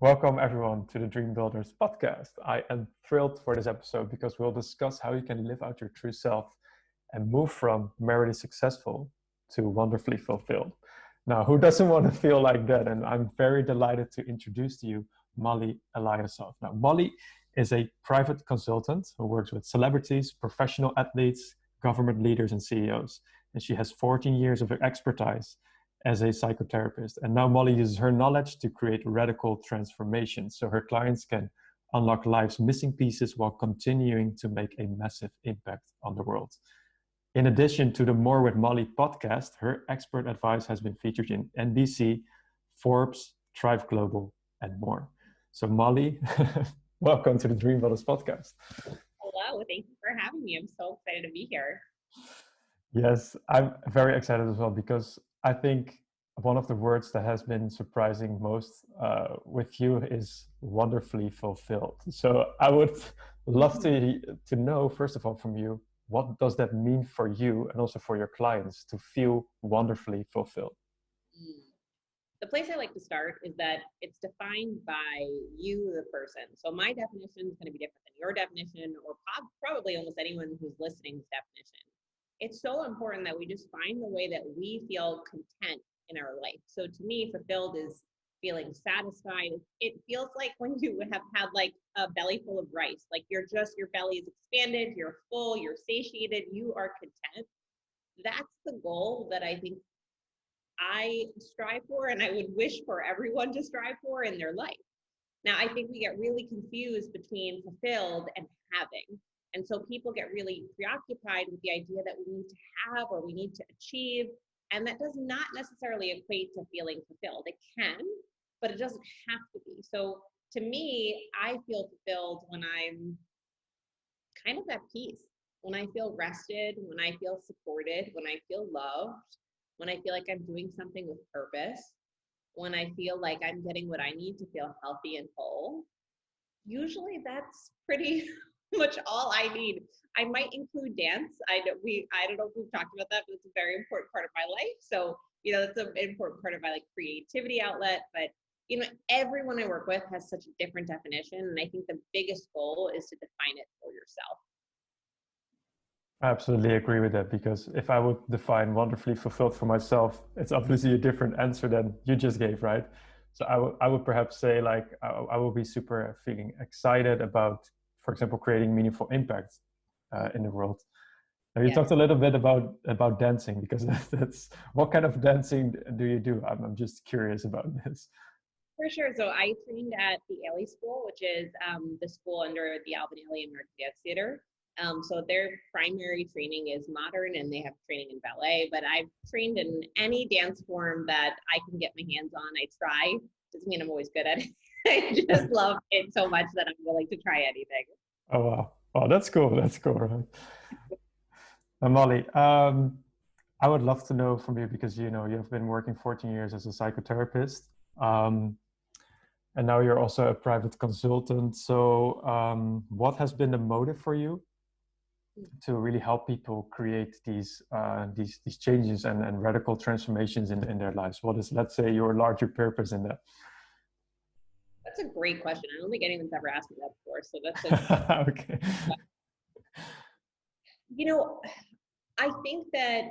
Welcome everyone to the Dreambuildrs podcast. I am thrilled for this episode because we'll discuss how you can live out your true self and move from merely successful to wonderfully fulfilled. Now, who doesn't want to feel like that? And I'm very delighted to introduce to you Mollie Eliasof. Now, Mollie is a private consultant who works with celebrities, professional athletes, government leaders, and CEOs. And she has 14 years of expertise as a psychotherapist. And now Mollie uses her knowledge to create radical transformation so her clients can unlock life's missing pieces while continuing to make a massive impact on the world. In addition to the More with Mollie podcast, her expert advice has been featured in NBC, Forbes, Thrive Global, and more. So Mollie, welcome to the Dreambuildrs podcast. Hello, thank you for having me. I'm so excited to be here. Yes, I'm very excited as well because I think one of the words that has been surprising most with you is wonderfully fulfilled. So I would love to know, first of all, from you, what does that mean for you and also for your clients to feel wonderfully fulfilled? The place I like to start is that it's defined by you, the person. So my definition is going to be different than your definition, or probably almost anyone who's listening's definition. It's so important that we just find the way that we feel content in our life. So to me, fulfilled is feeling satisfied. It feels like when you have had like a belly full of rice, like your belly is expanded, you're full, you're satiated, you are content. That's the goal that I think I strive for, and I would wish for everyone to strive for in their life. Now, I think we get really confused between fulfilled and having. And so people get really preoccupied with the idea that we need to have or we need to achieve. And that does not necessarily equate to feeling fulfilled. It can, but it doesn't have to be. So to me, I feel fulfilled when I'm kind of at peace, when I feel rested, when I feel supported, when I feel loved, when I feel like I'm doing something with purpose, when I feel like I'm getting what I need to feel healthy and whole. Usually that's pretty much all I need. I might include dance. I don't know if we've talked about that, but it's a very important part of my life. So, it's an important part of my creativity outlet. But, everyone I work with has such a different definition. And I think the biggest goal is to define it for yourself. I absolutely agree with that, because if I would define wonderfully fulfilled for myself, it's obviously a different answer than you just gave, right? So I would perhaps say I will be super feeling excited about, for example, creating meaningful impact in the world. Now you talked a little bit about dancing, because that's what kind of dancing do you do? I'm just curious about this. For sure. So I trained at the Ailey School, which is the school under the Alvin Ailey American Dance Theater. So their primary training is modern, and they have training in ballet, but I've trained in any dance form that I can get my hands on. I try. Doesn't mean I'm always good at it. I just love it so much that I'm willing to try anything. Oh, wow. Oh, that's cool. That's cool, right? And Mollie, I would love to know from you, because, you've been working 14 years as a psychotherapist. And now you're also a private consultant. So what has been the motive for you to really help people create these changes and radical transformations in their lives? What is, let's say, your larger purpose in that? That's a great question. I don't think anyone's ever asked me that before. So that's okay. I think that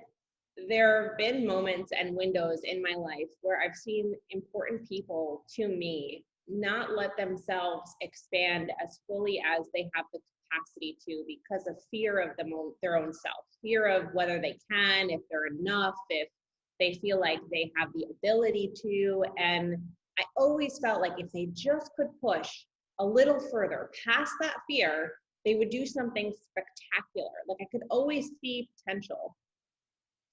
there have been moments and windows in my life where I've seen important people to me not let themselves expand as fully as they have the capacity to, because of fear of their own self, fear of whether they can, if they're enough, if they feel like they have the ability to. And I always felt like if they just could push a little further past that fear, they would do something spectacular. Like I could always see potential.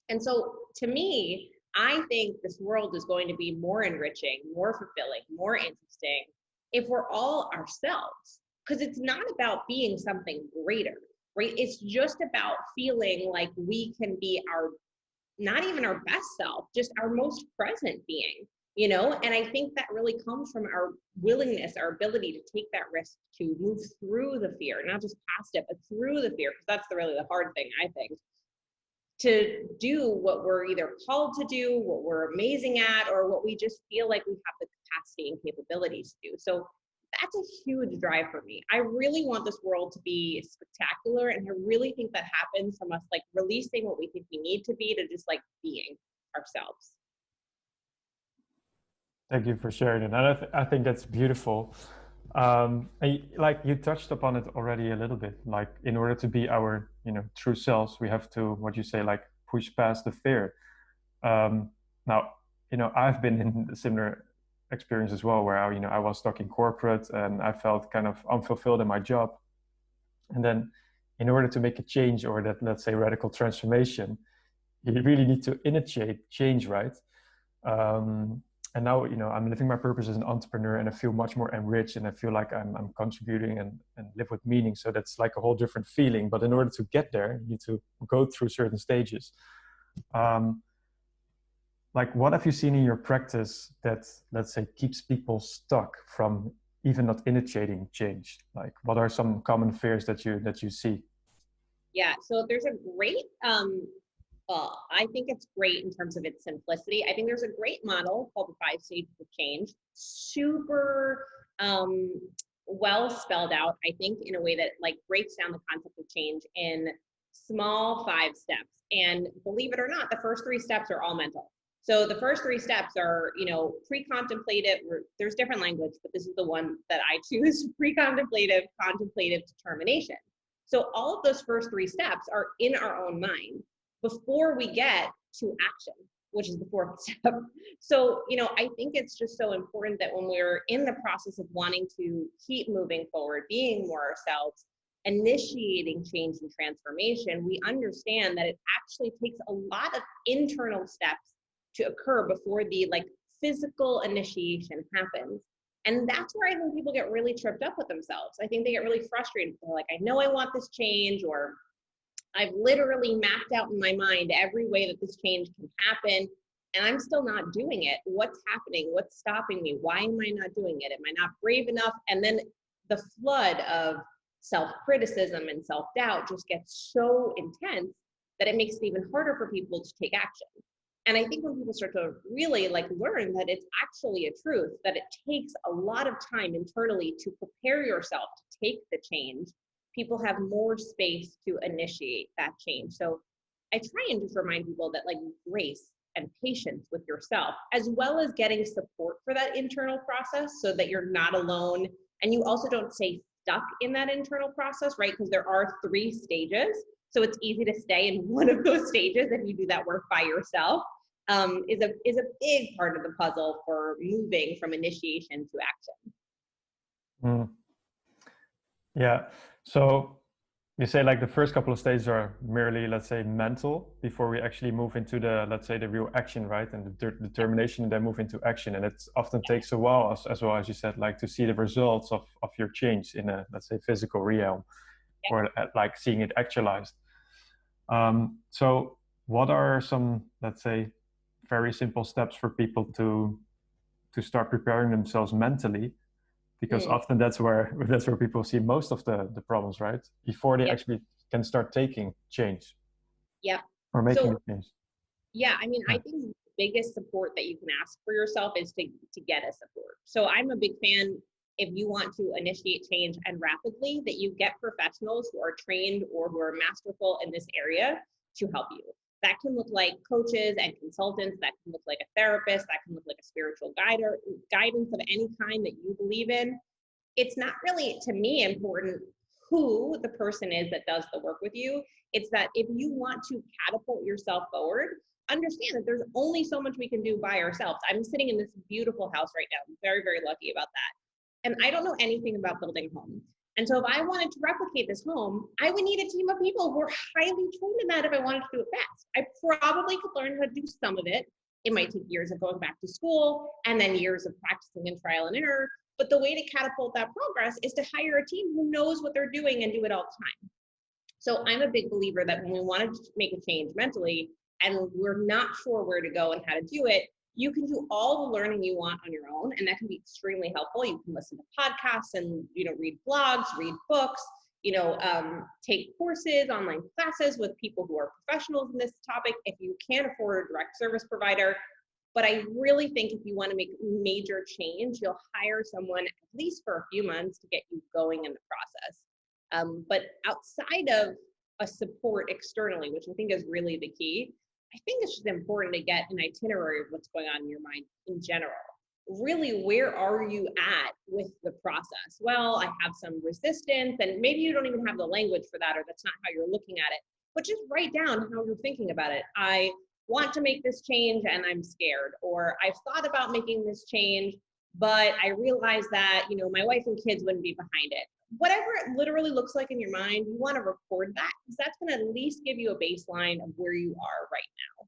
And so to me, I think this world is going to be more enriching, more fulfilling, more interesting if we're all ourselves. Because it's not about being something greater, right? It's just about feeling like we can be not even our best self, just our most present being, And I think that really comes from our willingness, our ability to take that risk, to move through the fear, not just past it, but through the fear, because that's really the hard thing, I think. to do what we're either called to do, what we're amazing at, or what we just feel like we have the capacity and capabilities to do. So that's a huge drive for me. I really want this world to be spectacular. And I really think that happens from us like releasing what we think we need to be to just like being ourselves. Thank you for sharing it. And I think that's beautiful. Like you touched upon it already a little bit, like in order to be our, true selves, we have to, what you say, like push past the fear. Now, I've been in a similar experience as well, where I was stuck in corporate and I felt kind of unfulfilled in my job. And then in order to make a change, or that, let's say, radical transformation, you really need to initiate change, right? And now, I'm living my purpose as an entrepreneur, and I feel much more enriched, and I feel like I'm contributing and live with meaning. So that's like a whole different feeling. But in order to get there, you need to go through certain stages. Like, what have you seen in your practice that, let's say, keeps people stuck from even not initiating change? Like, what are some common fears that you see? Yeah, so there's a great, I think it's great in terms of its simplicity. I think there's a great model called the 5 stages of change, super well spelled out, I think, in a way that like breaks down the concept of change in small 5 steps. And believe it or not, the first 3 steps are all mental. So the first 3 steps are, pre-contemplative, there's different language, but this is the one that I choose, pre-contemplative, contemplative, determination. So all of those first 3 steps are in our own mind before we get to action, which is the 4th step. So, I think it's just so important that when we're in the process of wanting to keep moving forward, being more ourselves, initiating change and transformation, we understand that it actually takes a lot of internal steps to occur before the like physical initiation happens. And that's where I think people get really tripped up with themselves. I think they get really frustrated. They're like, I know I want this change, or I've literally mapped out in my mind every way that this change can happen, and I'm still not doing it. What's happening? What's stopping me? Why am I not doing it? Am I not brave enough? And then the flood of self-criticism and self-doubt just gets so intense that it makes it even harder for people to take action. And I think when people start to really like learn that it's actually a truth, that it takes a lot of time internally to prepare yourself to take the change, people have more space to initiate that change. So I try and just remind people that like grace and patience with yourself, as well as getting support for that internal process so that you're not alone. And you also don't stay stuck in that internal process, right? Because there are 3 stages. So it's easy to stay in one of those stages if you do that work by yourself, is a big part of the puzzle for moving from initiation to action. Yeah. So you say like the first couple of stages are merely, let's say, mental before we actually move into the, let's say, the real action, right? And the determination, and then move into action. And it often takes a while, as well as you said, like to see the results of your change in a, let's say, physical realm, or like seeing it actualized. So what are some, let's say, very simple steps for people to start preparing themselves mentally? Because often that's where people see most of the problems, right? Before they actually can start taking change. Yeah. Or making a change. Yeah, I mean, I think the biggest support that you can ask for yourself is to get a support. So I'm a big fan, if you want to initiate change and rapidly, that you get professionals who are trained or who are masterful in this area to help you. That can look like coaches and consultants. That can look like a therapist. That can look like a spiritual guidance of any kind that you believe in. It's not really, to me, important who the person is that does the work with you. It's that if you want to catapult yourself forward, understand that there's only so much we can do by ourselves. I'm sitting in this beautiful house right now. I'm very, very lucky about that. And I don't know anything about building a home. And so if I wanted to replicate this home, I would need a team of people who are highly trained in that if I wanted to do it fast. I probably could learn how to do some of it. It might take years of going back to school and then years of practicing and trial and error. But the way to catapult that progress is to hire a team who knows what they're doing and do it all the time. So I'm a big believer that when we want to make a change mentally and we're not sure where to go and how to do it, you can do all the learning you want on your own, and that can be extremely helpful. You can listen to podcasts and read blogs, read books. take courses, online classes with people who are professionals in this topic if you can't afford a direct service provider. But I really think if you want to make major change, you'll hire someone at least for a few months to get you going in the process. But outside of a support externally, which I think is really the key, I think it's just important to get an itinerary of what's going on in your mind in general. Really, where are you at with the process? Well, I have some resistance, and maybe you don't even have the language for that, or that's not how you're looking at it, but just write down how you're thinking about it. I want to make this change and I'm scared, or I've thought about making this change, but I realize that, my wife and kids wouldn't be behind it. Whatever it literally looks like in your mind, you want to record that, because that's going to at least give you a baseline of where you are right now.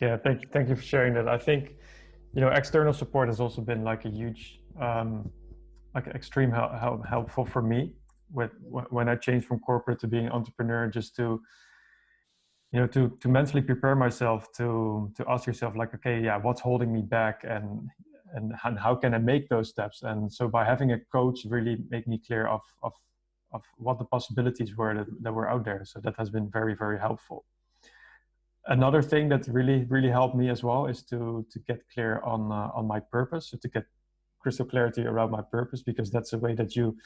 Yeah, thank you for sharing that. I think, external support has also been like a huge, like extreme helpful for me when I changed from corporate to being an entrepreneur, just to, to mentally prepare myself to ask yourself like, okay, yeah, what's holding me back, and how can I make those steps? And so by having a coach really make me clear of what the possibilities were that were out there. So that has been very, very helpful. Another thing that really helped me as well is to get clear on my purpose, so to get crystal clarity around my purpose, because that's a way that you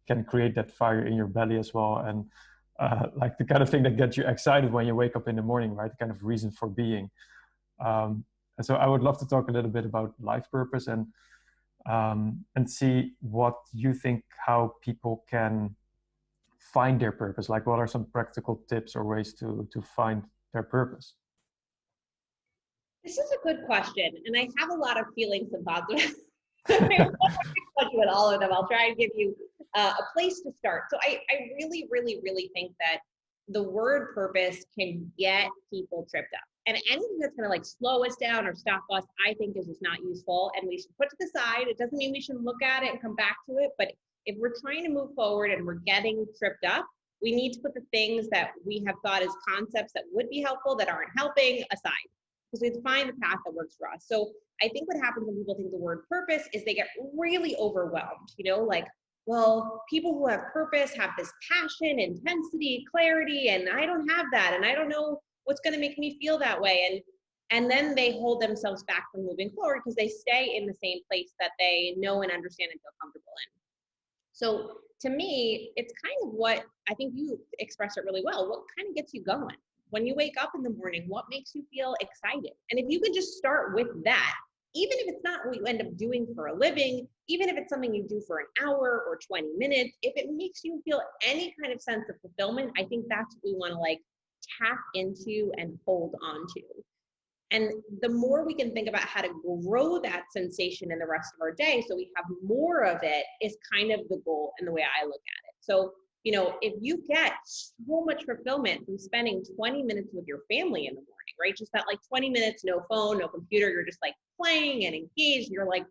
can create that fire in your belly as well, and like the kind of thing that gets you excited when you wake up in the morning, right? The kind of reason for being. And so I would love to talk a little bit about life purpose and see what you think, how people can find their purpose. Like, what are some practical tips or ways to find their purpose? This is a good question, and I have a lot of feelings and thoughts with all of them. I'll try and give you a place to start. So I really, really, really think that the word purpose can get people tripped up. And anything that's going to like slow us down or stop us, I think is just not useful, and we should put to the side. It doesn't mean we shouldn't look at it and come back to it, but if we're trying to move forward and we're getting tripped up, we need to put the things that we have thought as concepts that would be helpful that aren't helping aside, because we have to find the path that works for us. So I think what happens when people think the word purpose is they get really overwhelmed, like, well, people who have purpose have this passion, intensity, clarity, and I don't have that, and I don't know what's going to make me feel that way. And then they hold themselves back from moving forward because they stay in the same place that they know and understand and feel comfortable in. So to me, it's kind of what I think you expressed it really well. What kind of gets you going? When you wake up in the morning, what makes you feel excited? And if you can just start with that, even if it's not what you end up doing for a living, even if it's something you do for an hour or 20 minutes, if it makes you feel any kind of sense of fulfillment, I think that's what we want to like tap into and hold on to. And the more we can think about how to grow that sensation in the rest of our day so we have more of it is kind of the goal and the way I look at it. So, if you get so much fulfillment from spending 20 minutes with your family in the morning, right? Just that like 20 minutes, no phone, no computer, you're just like playing and engaged, and your like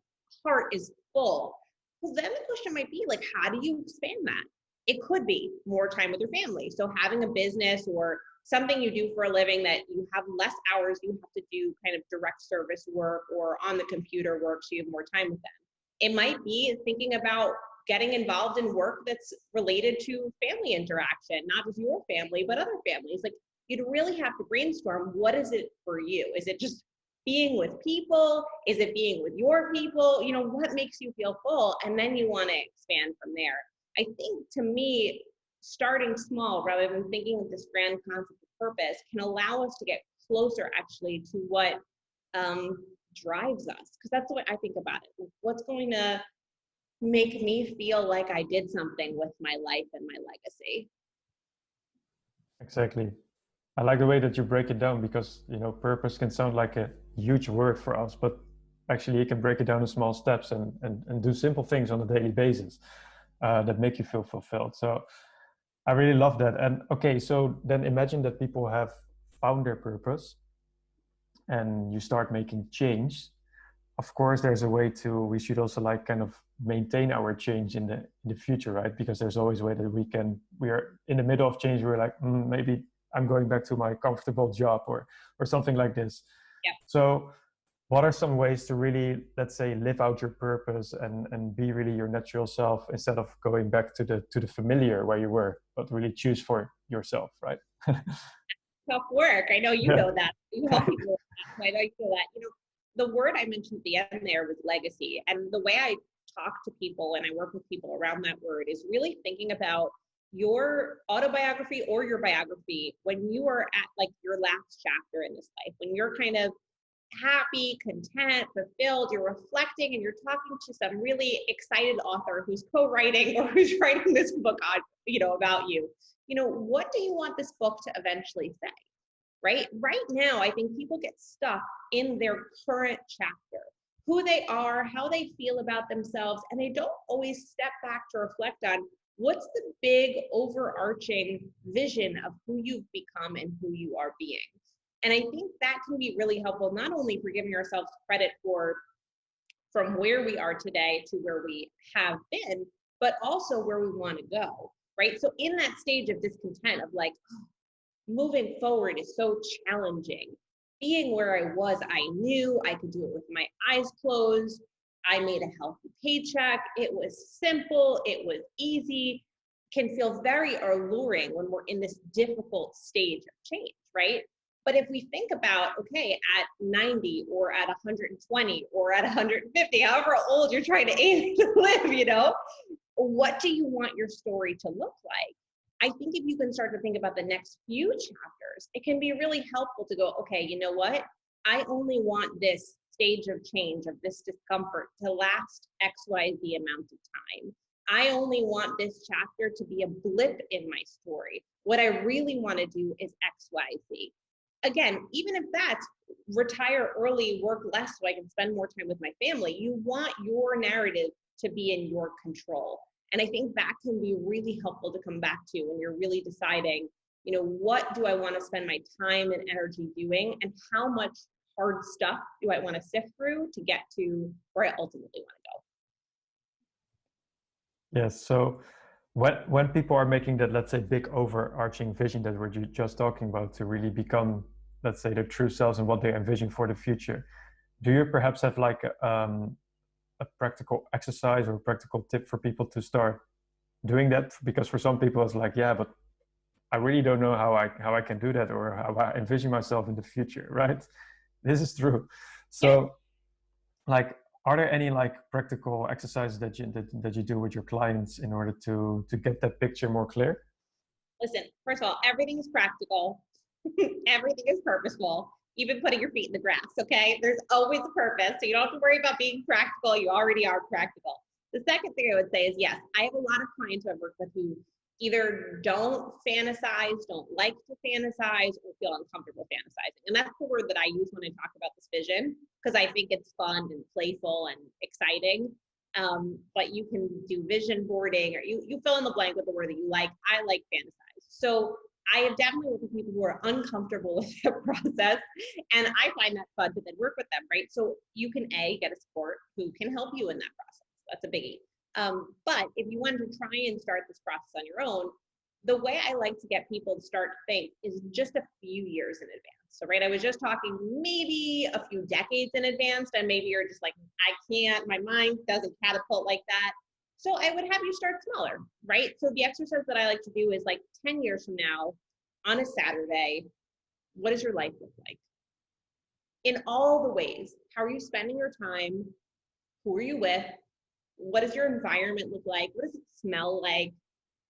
heart is full. Well, then the question might be like, how do you expand that? It could be more time with your family. So having a business or something you do for a living that you have less hours, you have to do kind of direct service work or on the computer work, so you have more time with them. It might be thinking about getting involved in work that's related to family interaction, not just your family, but other families. Like, you'd really have to brainstorm, what is it for you? Is it just being with people? Is it being with your people? What makes you feel full? And then you want to expand from there. I think, to me, starting small rather than thinking of this grand concept of purpose can allow us to get closer actually to what drives us, because that's what I think about it. What's going to make me feel like I did something with my life and my legacy? Exactly. I like the way that you break it down, because purpose can sound like a huge word for us, but actually you can break it down in small steps and do simple things on a daily basis that make you feel fulfilled. So I really love that. And okay, so then imagine that people have found their purpose and you start making change. Of course, there's a way we should also like kind of maintain our change in the future, right? Because there's always a way that we are in the middle of change. We're like, maybe I'm going back to my comfortable job or something like this. Yeah. So what are some ways to really, let's say, live out your purpose and be really your natural self instead of going back to the familiar where you were, but really choose for yourself, right? Tough work. I know you Yeah. know that. You help people with that. So I know you know that. You know, the word I mentioned at the end there was legacy. And the way I talk to people and I work with people around that word is really thinking about your autobiography or your biography when you are at like your last chapter in this life, when you're kind of happy, content, fulfilled, you're reflecting and you're talking to some really excited author who's co-writing or who's writing this book on, you know, about you. You know, what do you want this book to eventually say? Right now, I think people get stuck in their current chapter, who they are, how they feel about themselves, and they don't always step back to reflect on what's the big overarching vision of who you've become and who you are being. And I think that can be really helpful, not only for giving ourselves credit for from where we are today to where we have been, but also where we want to go, right? So in that stage of discontent of like, oh, moving forward is so challenging. Being where I was, I knew I could do it with my eyes closed. I made a healthy paycheck. It was simple. It was easy. Can feel very alluring when we're in this difficult stage of change, right? But if we think about, okay, at 90 or at 120 or at 150, however old you're trying to aim to live, you know, what do you want your story to look like? I think if you can start to think about the next few chapters, it can be really helpful to go, okay, you know what? I only want this stage of change, of this discomfort to last XYZ amount of time. I only want this chapter to be a blip in my story. What I really want to do is XYZ. Again, even if that's retire early, work less so I can spend more time with my family, you want your narrative to be in your control. And I think that can be really helpful to come back to when you're really deciding, you know, what do I want to spend my time and energy doing, and how much hard stuff do I want to sift through to get to where I ultimately want to Yes. So when people are making that, let's say, big overarching vision that we're just talking about to really become, let's say, their true selves and what they envision for the future, do you perhaps have like a practical exercise or a practical tip for people to start doing that? Because for some people it's like, yeah, but I really don't know how I can do that or how I envision myself in the future, right? This is true. go. So like, are there any like practical exercises that you do with your clients in order to get that picture more clear? Listen, first of all, everything is practical. Everything is purposeful. Even putting your feet in the grass, okay? There's always a purpose. So you don't have to worry about being practical. You already are practical. The second thing I would say is, yes, I have a lot of clients who I've worked with who either don't fantasize, don't like to fantasize, or feel uncomfortable fantasizing. And that's the word that I use when I talk about this vision, because I think it's fun and playful and exciting. But you can do vision boarding, or you fill in the blank with the word that you like. I like fantasize. So I have definitely worked with people who are uncomfortable with the process, and I find that fun to then work with them, right? So you can get a support who can help you in that process. That's a biggie. But if you want to try and start this process on your own, the way I like to get people to start to think is just a few years in advance. So, right, I was just talking maybe a few decades in advance, and maybe you're just like, I can't, my mind doesn't catapult like that. So I would have you start smaller, right? So the exercise that I like to do is like 10 years from now on a Saturday, what does your life look like? In all the ways. How are you spending your time? Who are you with? What does your environment look like? What does it smell like?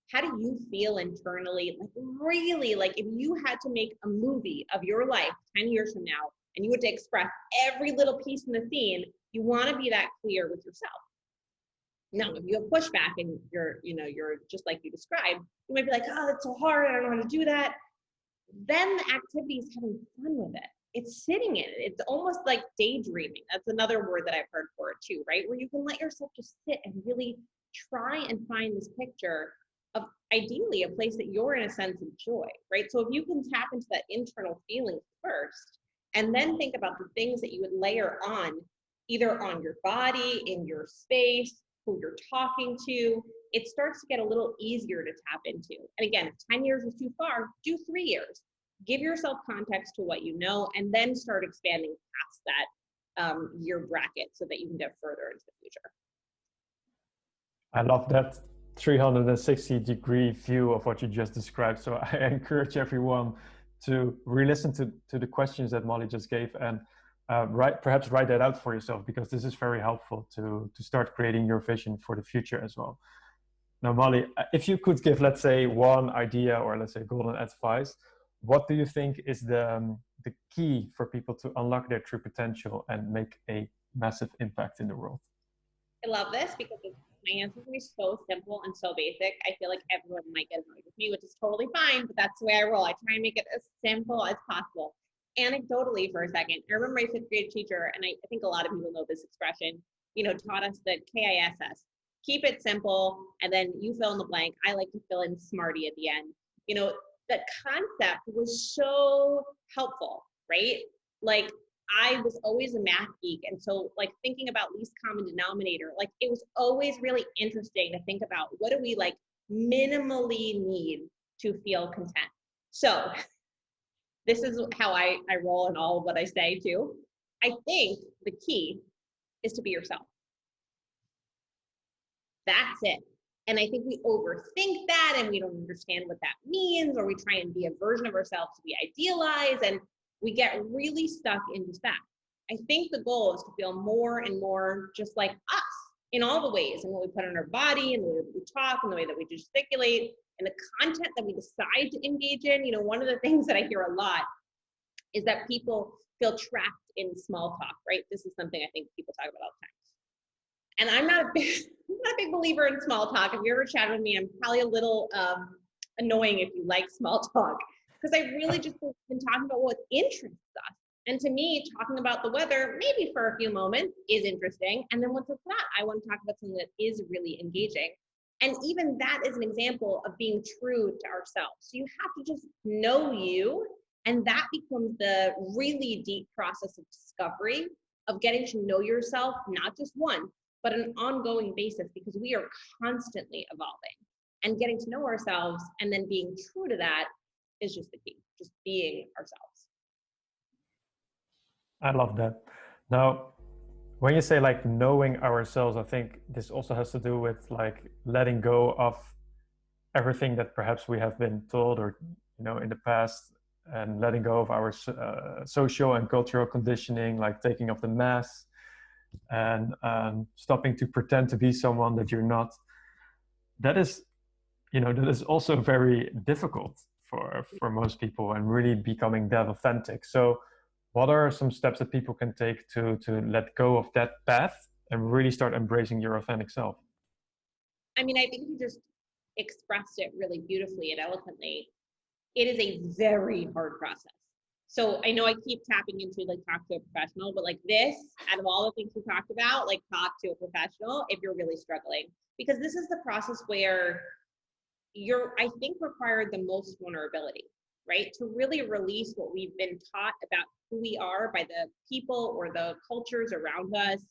How do you feel internally? Like really, like if you had to make a movie of your life 10 years from now and you had to express every little piece in the scene, you want to be that clear with yourself. Now, if you have pushback and you're just like you described, you might be like, oh, that's so hard. I don't know how to do that. Then the activity is having fun with it. It's sitting in it. It's almost like daydreaming. That's another word that I've heard for it too, right? Where you can let yourself just sit and really try and find this picture of ideally a place that you're in a sense of joy, right? So if you can tap into that internal feeling first, and then think about the things that you would layer on, either on your body, in your space, who you're talking to, it starts to get a little easier to tap into. And again, if 10 years is too far, do 3 years. Give yourself context to what you know, and then start expanding past that year bracket so that you can get further into the future. I love that 360-degree view of what you just described. So I encourage everyone to re-listen to the questions that Mollie just gave, and perhaps write that out for yourself, because this is very helpful to start creating your vision for the future as well. Now, Mollie, if you could give, let's say, one idea or let's say golden advice, what do you think is the key for people to unlock their true potential and make a massive impact in the world? I love this because my answer is going to be so simple and so basic. I feel like everyone might get annoyed with me, which is totally fine, but that's the way I roll. I try and make it as simple as possible. Anecdotally, for a second, I remember my 5th grade teacher, and I think a lot of people know this expression, taught us the KISS. Keep it simple, and then you fill in the blank. I like to fill in Smarty at the end. The concept was so helpful, right? Like, I was always a math geek. And so like thinking about least common denominator, like it was always really interesting to think about what do we like minimally need to feel content. So this is how I roll in all of what I say too. I think the key is to be yourself. That's it. And I think we overthink that and we don't understand what that means, or we try and be a version of ourselves we idealize, and we get really stuck in just that. I think the goal is to feel more and more just like us in all the ways, in what we put on our body, in the way that we talk, in the way that we gesticulate, and the content that we decide to engage in. One of the things that I hear a lot is that people feel trapped in small talk, right? This is something I think people talk about all the time. And I'm not a big believer in small talk. If you ever chat with me, I'm probably a little annoying if you like small talk, because I really just been talking about what interests us. And to me, talking about the weather, maybe for a few moments, is interesting. And then once it's not, I want to talk about something that is really engaging. And even that is an example of being true to ourselves. So you have to just know you, and that becomes the really deep process of discovery, of getting to know yourself, not just once, but an ongoing basis, because we are constantly evolving. And getting to know ourselves and then being true to that is just the key, just being ourselves. I love that. Now, when you say like knowing ourselves, I think this also has to do with like letting go of everything that perhaps we have been told or in the past, and letting go of our social and cultural conditioning, like taking off the mask and stopping to pretend to be someone that you're not. That is also very difficult for most people, and really becoming that authentic. So what are some steps that people can take to let go of that path and really start embracing your authentic self? I mean, I think you just expressed it really beautifully and eloquently. It is a very hard process. So I know I keep tapping into like talk to a professional, but like this, out of all the things we talked about, like talk to a professional if you're really struggling, because this is the process where I think required the most vulnerability, right? To really release what we've been taught about who we are by the people or the cultures around us,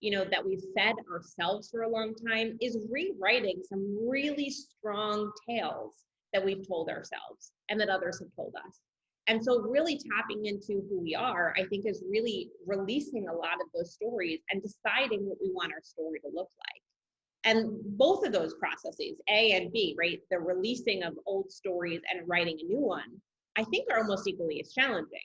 that we've fed ourselves for a long time, is rewriting some really strong tales that we've told ourselves and that others have told us. And so really tapping into who we are, I think, is really releasing a lot of those stories and deciding what we want our story to look like. And both of those processes, A and B, right, the releasing of old stories and writing a new one, I think are almost equally as challenging.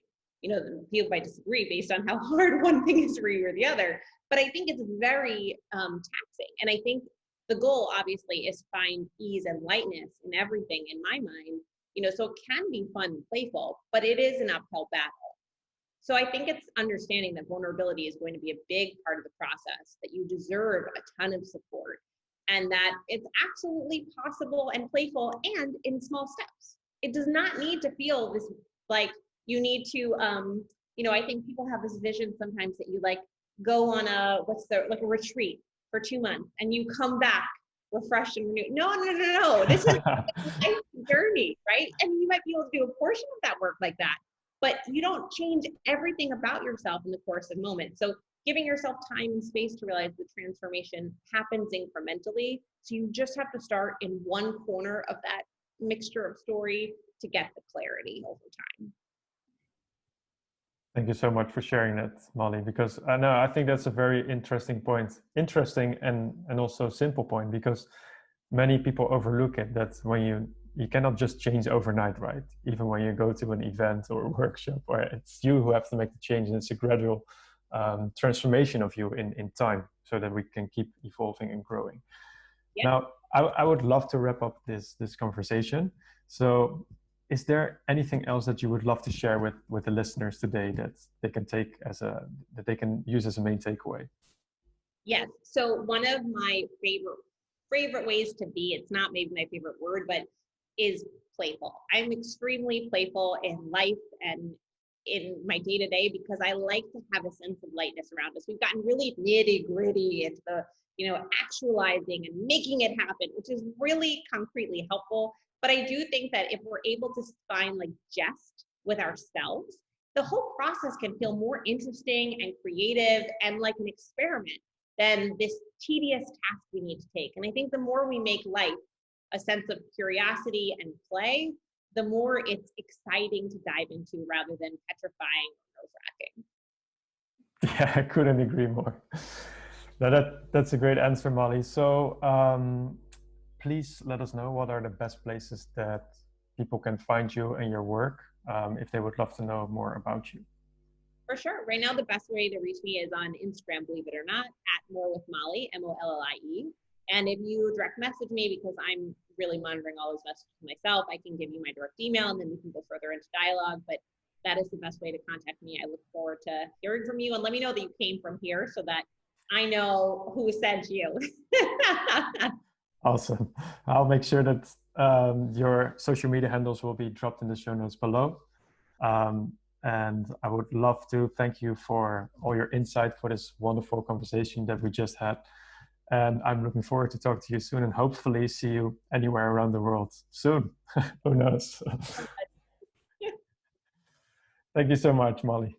People might disagree based on how hard one thing is for you or the other, but I think it's very taxing. And I think the goal, obviously, is find ease and lightness in everything, in my mind, so it can be fun and playful, but it is an uphill battle. So I think it's understanding that vulnerability is going to be a big part of the process, that you deserve a ton of support, and that it's absolutely possible and playful and in small steps. It does not need to feel this like you need to, I think people have this vision sometimes that you like go on a retreat for 2 months and you come back refreshed and renewed. No. This is a life journey, right? And you might be able to do a portion of that work like that, but you don't change everything about yourself in the course of moments. So giving yourself time and space to realize the transformation happens incrementally. So you just have to start in one corner of that mixture of story to get the clarity over time. Thank you so much for sharing that, Molly, because I know I think that's a very interesting point. Interesting and also simple point, because many people overlook it, that when you cannot just change overnight, right? Even when you go to an event or a workshop, or it's you who have to make the change, and it's a gradual transformation of you in time, so that we can keep evolving and growing. Yeah. Now, I would love to wrap up this conversation. So, is there anything else that you would love to share with the listeners today that they can take that they can use as a main takeaway? Yes. So one of my favorite ways to be, it's not maybe my favorite word, but is playful. I'm extremely playful in life and in my day to day, because I like to have a sense of lightness around us. We've gotten really nitty gritty into the, actualizing and making it happen, which is really concretely helpful. But I do think that if we're able to find like jest with ourselves, the whole process can feel more interesting and creative and like an experiment than this tedious task we need to take. And I think the more we make life a sense of curiosity and play, the more it's exciting to dive into rather than petrifying or nerve-wracking. Yeah, I couldn't agree more. Now that's a great answer, Molly. So please let us know what are the best places that people can find you and your work, if they would love to know more about you. For sure. Right now, the best way to reach me is on Instagram, believe it or not, at More with Mollie, Mollie. And if you direct message me, because I'm really monitoring all those messages myself, I can give you my direct email and then we can go further into dialogue. But that is the best way to contact me. I look forward to hearing from you, and let me know that you came from here so that I know who sent you. Awesome. I'll make sure that your social media handles will be dropped in the show notes below. And I would love to thank you for all your insight for this wonderful conversation that we just had. And I'm looking forward to talk to you soon, and hopefully see you anywhere around the world soon. Who knows? Thank you so much, Molly.